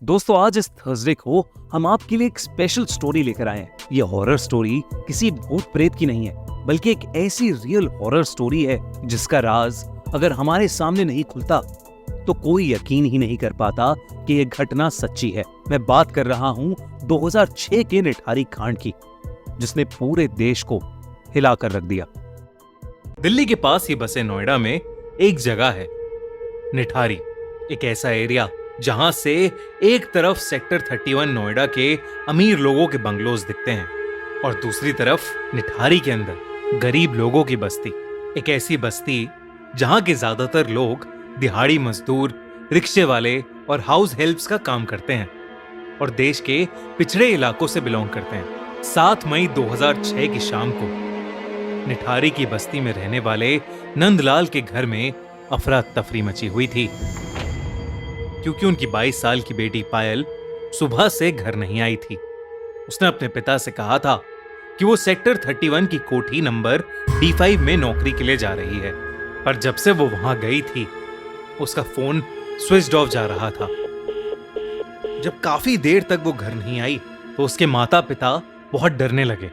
दोस्तों आज इस थर्सडे को हम आपके लिए एक स्पेशल स्टोरी लेकर आए हैं। ये हॉरर स्टोरी किसी भूत प्रेत की नहीं है, बल्कि एक ऐसी रियल हॉरर स्टोरी है जिसका राज अगर हमारे सामने नहीं खुलता तो कोई यकीन ही नहीं कर पाता कि ये घटना सच्ची है। मैं बात कर रहा हूँ 2006 के निठारी कांड की, जिसने पूरे देश को हिलाकर रख दिया। दिल्ली के पास ही बसे नोएडा में एक जगह है निठारी, एक ऐसा एरिया जहां से एक तरफ सेक्टर 31 नोएडा के अमीर लोगों के बंगलोज दिखते हैं और दूसरी तरफ निठारी के अंदर गरीब लोगों की बस्ती। एक ऐसी बस्ती जहां के ज्यादातर लोग दिहाड़ी मजदूर, रिक्शे वाले और हाउस हेल्प्स का काम करते हैं और देश के पिछड़े इलाकों से बिलोंग करते हैं। 7 मई 2006 की शाम को निठारी की बस्ती में रहने वाले नंदलाल के घर में अफरा तफरी मची हुई थी, क्योंकि उनकी 22 साल की बेटी पायल सुबह से घर नहीं आई थी। उसने अपने पिता से कहा था कि वो सेक्टर 31 की कोठी नंबर D5 में नौकरी के लिए जा रही है, पर जब से वो वहां गई थी उसका फोन स्विच्ड ऑफ जा रहा था। जब काफी देर तक वो घर नहीं आई तो उसके माता पिता बहुत डरने लगे,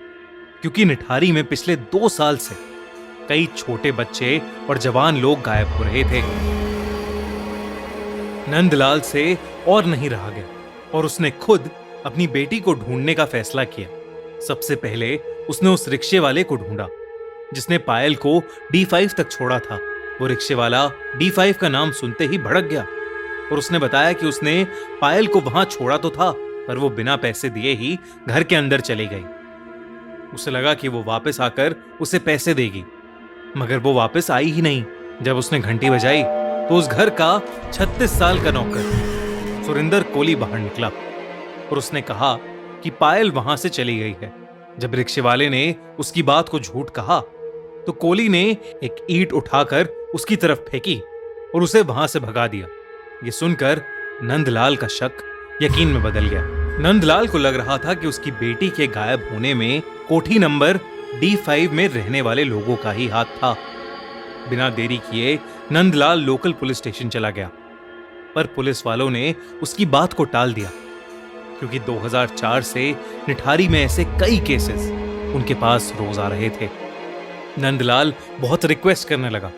क्योंकि निठारी में पिछले 2 साल से कई छोटे बच्चे और जवान लोग गायब हो रहे थे। नंदलाल से और नहीं रहा गया और उसने खुद अपनी बेटी को ढूंढने का फैसला किया। सबसे पहले उसने उस रिक्शे वाले को ढूंढा जिसने पायल को D5 तक छोड़ा था। वो रिक्शे वाला D5 का नाम सुनते ही भड़क गया और उसने बताया कि उसने पायल को वहां छोड़ा तो था, पर वो बिना पैसे दिए ही घर के अंदर चली गई। उसे लगा कि वो वापस आकर उसे पैसे देगी, मगर वो वापस आई ही नहीं। जब उसने घंटी बजाई तो उस घर का 36 साल का नौकर सुरिंदर कोली बाहर निकला और उसने कहा कि पायल वहां से चली गई है। जब रिक्शे वाले ने उसकी बात को झूठ कहा तो कोली ने एक ईंट उठाकर उसकी तरफ फेंकी और उसे वहां से भगा दिया। ये सुनकर नंदलाल का शक यकीन में बदल गया। नंदलाल को लग रहा था कि उसकी बेटी के गायब होने में कोठी नंबर D5 में रहने वाले लोगों का ही हाथ था। बिना देरी किए नंदलाल लोकल पुलिस स्टेशन चला गया, पर पुलिस वालों ने उसकी बात को टाल दिया, क्योंकि 2004 से निठारी में ऐसे कई केसेस उनके पास रोज आ रहे थे। नंदलाल बहुत रिक्वेस्ट करने लगा,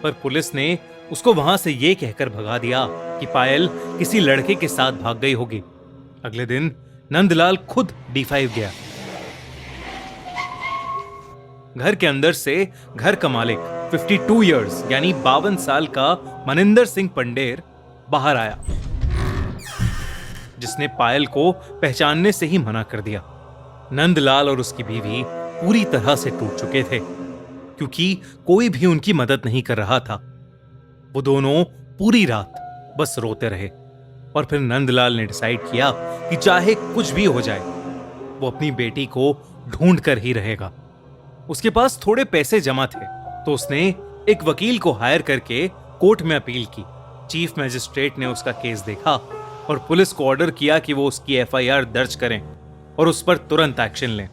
पर पुलिस ने उसको वहां से ये कहकर भगा दिया कि पायल किसी लड़के के साथ भाग गई होगी। अगले दिन नंदलाल खुद D5 गया। घर के अंदर से घर का मालिक 52 इयर्स यानी 52 साल का मनिंदर सिंह पंडेर बाहर आया, जिसने पायल को पहचानने से ही मना कर दिया। नंदलाल और उसकी बीवी पूरी तरह से टूट चुके थे, क्योंकि कोई भी उनकी मदद नहीं कर रहा था। वो दोनों पूरी रात बस रोते रहे और फिर नंदलाल ने डिसाइड किया कि चाहे कुछ भी हो जाए वो अपनी बेटी को ढूंढ कर ही रहेगा। उसके पास थोड़े पैसे जमा थे तो उसने एक वकील को हायर करके कोर्ट में अपील की। चीफ मजिस्ट्रेट ने उसका केस देखा और पुलिस को ऑर्डर किया कि वो उसकी FIR दर्ज करें और उस पर तुरंत एक्शन लें।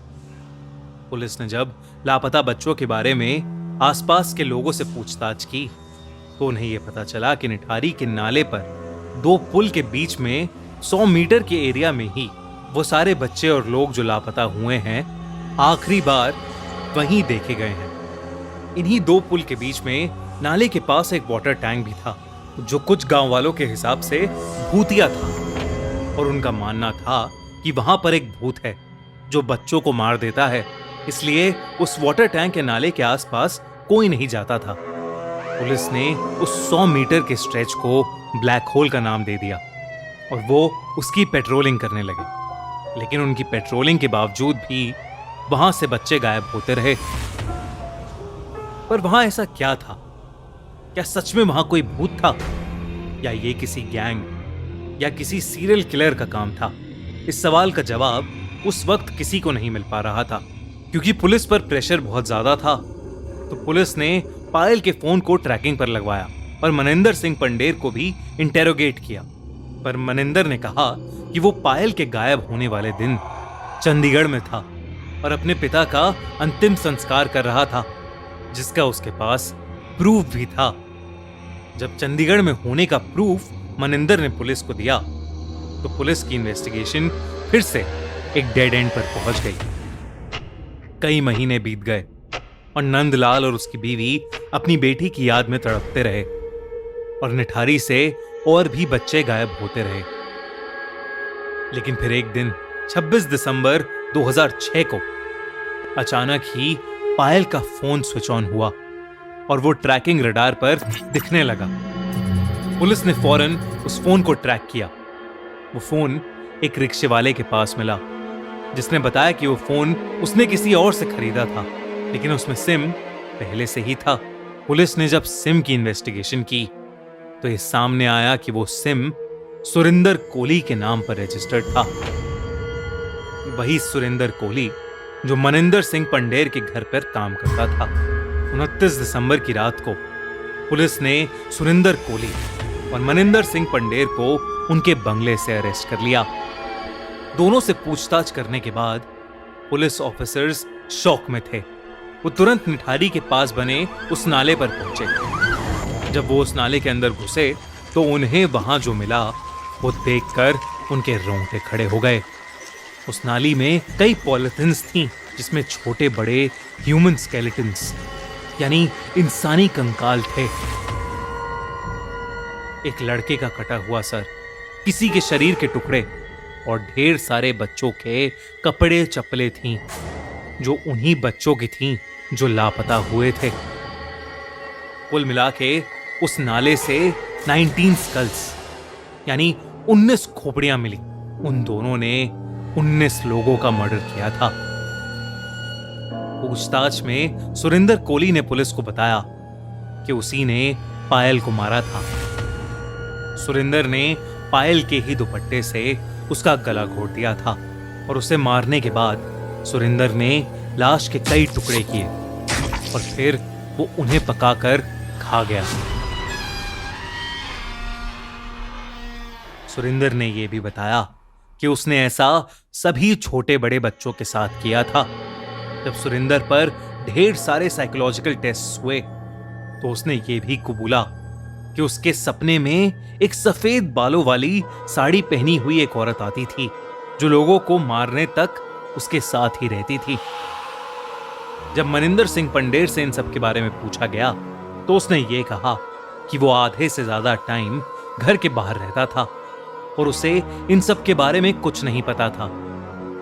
पुलिस ने जब लापता बच्चों के बारे में आसपास के लोगों से पूछताछ की तो उन्हें यह पता चला कि निठारी के नाले पर 2 पुल के बीच में 100 मीटर के एरिया में ही वो सारे बच्चे और लोग जो लापता हुए हैं आखिरी बार वहीं देखे गए हैं। इन्हीं 2 पुल के बीच में नाले के पास एक वाटर टैंक भी था, जो कुछ गांव वालों के हिसाब से भूतिया था और उनका मानना था कि वहां पर एक भूत है जो बच्चों को मार देता है, इसलिए उस वाटर टैंक के नाले के आसपास कोई नहीं जाता था। पुलिस ने उस 100 मीटर के स्ट्रेच को ब्लैक होल का नाम दे दिया और वो उसकी पेट्रोलिंग करने लगे, लेकिन उनकी पेट्रोलिंग के बावजूद भी वहां से बच्चे गायब होते रहे। पर वहां ऐसा क्या था? क्या सच में वहां कोई भूत था, या ये किसी गैंग या किसी सीरियल किलर का काम था? इस सवाल का जवाब उस वक्त किसी को नहीं मिल पा रहा था, क्योंकि पुलिस पर प्रेशर बहुत ज्यादा था। तो पुलिस ने पायल के फोन को ट्रैकिंग पर लगवाया और मनिंदर सिंह पंडेर को भी इंटेरोगेट किया, पर मनिंदर ने कहा कि वो पायल के गायब होने वाले दिन चंडीगढ़ में था और अपने पिता का अंतिम संस्कार कर रहा था, जिसका उसके पास प्रूफ भी था। जब चंडीगढ़ में होने का प्रूफ मनिंदर ने पुलिस को दिया तो पुलिस की इन्वेस्टिगेशन फिर से एक डेड एंड पर पहुंच गई। कई महीने बीत गए और नंदलाल और उसकी बीवी अपनी बेटी की याद में तड़पते रहे और निठारी से और भी बच्चे गायब होते रहे। लेकिन फिर एक दिन 26 दिसंबर 2006 को अचानक ही पायल का फोन स्विच ऑन हुआ और वो ट्रैकिंग रडार पर दिखने लगा। पुलिस ने फौरन उस फोन को ट्रैक किया। वो फोन एक रिक्शे वाले के पास मिला, जिसने बताया कि वो फोन उसने किसी और से खरीदा था, लेकिन उसमें सिम पहले से ही था। पुलिस ने जब सिम की इन्वेस्टिगेशन की तो ये सामने आया कि वो सिम सुरिंदर कोहली के नाम पर रजिस्टर्ड था। वही सुरिंदर कोहली जो मनिंदर सिंह पंडेर के घर पर काम करता था। 29 दिसंबर की रात को पुलिस ने सुरिंदर कोहली और मनिंदर सिंह पंडेर को उनके बंगले से अरेस्ट कर लिया। दोनों से पूछताछ करने के बाद पुलिस ऑफिसर्स शॉक में थे। वो तुरंत निठारी के पास बने उस नाले पर पहुंचे। जब वो उस नाले के अंदर घुसे तो उन्हें वहां जो मिला वो देखकर उनके रोंगटे खड़े हो गए। उस नाली में कई पॉलिथिन्स थीं, जिसमें छोटे बड़े ह्यूमन स्केलेटन्स यानी इंसानी कंकाल थे। एक लड़के का कटा हुआ सर, किसी के शरीर के टुकड़े और ढेर सारे बच्चों के कपड़े चप्पलें थीं, जो उन्हीं बच्चों की थीं जो लापता हुए थे। कुल मिला के उस नाले से 19 स्कल्स यानी 19 खोपड़ियां मिली। उन दोनों ने 19 लोगों का मर्डर किया था। पूछताछ में सुरिंदर कोहली ने पुलिस को बताया कि उसी ने पायल को मारा था। सुरिंदर ने पायल के ही दुपट्टे से उसका गला घोट दिया था और उसे मारने के बाद सुरिंदर ने लाश के कई टुकड़े किए और फिर वो उन्हें पकाकर खा गया। सुरिंदर ने यह भी बताया कि उसने ऐसा सभी छोटे बड़े बच्चों के साथ किया था। जब सुरिंदर पर ढेर सारे साइकोलॉजिकल टेस्ट हुए तो उसने ये भी कबूला कि उसके सपने में एक सफेद बालों वाली साड़ी पहनी हुई एक औरत आती थी, जो लोगों को मारने तक उसके साथ ही रहती थी। जब मनिंदर सिंह पंडेर से इन सब के बारे में पूछा गया तो उसने ये कहा कि वो आधे से ज्यादा टाइम घर के बाहर रहता था और उसे इन सब के बारे में कुछ नहीं पता था।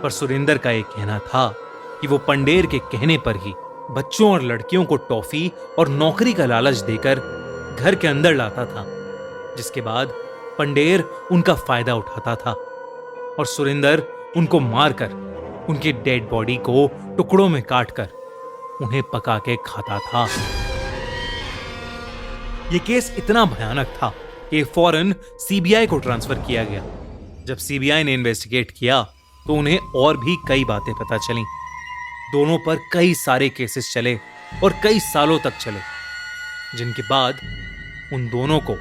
पर सुरिंदर का एक कहना था कि वो पंडेर के कहने पर ही बच्चों और लड़कियों को टॉफी और नौकरी का लालच देकर घर के अंदर लाता था, जिसके बाद पंडेर उनका फायदा उठाता था और सुरिंदर उनको मारकर उनकी डेड बॉडी को टुकड़ों में काटकर उन्हें पका के खाता था। यह केस इतना भयानक था कि फौरन सीबीआई को ट्रांसफर किया गया। जब सीबीआई ने इन्वेस्टिगेट किया तो उन्हें और भी कई बातें पता चली। दोनों पर कई सारे केसेस चले और कई सालों तक चले, जिनके बाद उन दोनों को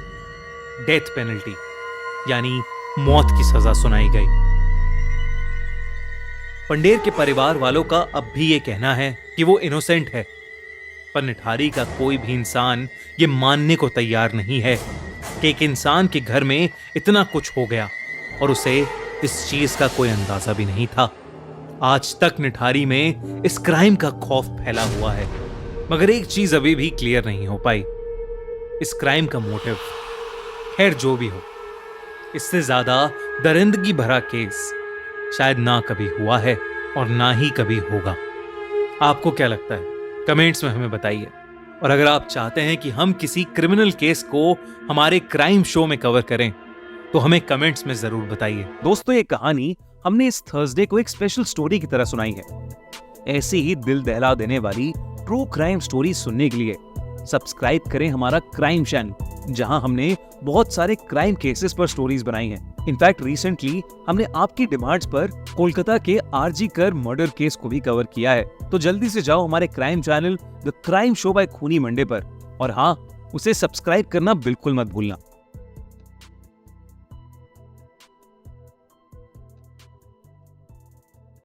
डेथ पेनल्टी यानी मौत की सजा सुनाई गई। पंडेर के परिवार वालों का अब भी यह कहना है कि वो इनोसेंट है, पर निठारी का कोई भी इंसान ये मानने को तैयार नहीं है कि एक इंसान के घर में इतना कुछ हो गया और उसे इस चीज का कोई अंदाजा भी नहीं था। आज तक निठारी में इस क्राइम का खौफ फैला हुआ है, मगर एक चीज अभी भी क्लियर नहीं हो पाई, इस क्राइम का मोटिव। खैर जो भी हो, इससे ज्यादा दरिंदगी भरा केस शायद ना कभी हुआ है और ना ही कभी होगा। आपको क्या लगता है? कमेंट्स में हमें बताइए। और अगर आप चाहते हैं कि हम किसी क्रिमिनल केस को हमारे क्राइम शो में कवर करें तो हमें कमेंट्स में जरूर बताइए। दोस्तों, ये कहानी हमने इस थर्सडे को एक स्पेशल स्टोरी की तरह सुनाई है। ऐसी ही दिल दहला देने वाली ट्रू क्राइम स्टोरी सुनने के लिए सब्सक्राइब करें हमारा क्राइम चैनल, जहां हमने बहुत सारे क्राइम केसेस पर स्टोरीज बनाई हैं। इनफैक्ट रिसेंटली हमने आपकी डिमांड्स पर कोलकाता के आरजी कर मर्डर केस को भी कवर किया है। तो जल्दी से जाओ हमारे crime channel the crime show by खूनी मंडे पर, और हाँ, उसे सब्सक्राइब करना बिल्कुल मत भूलना।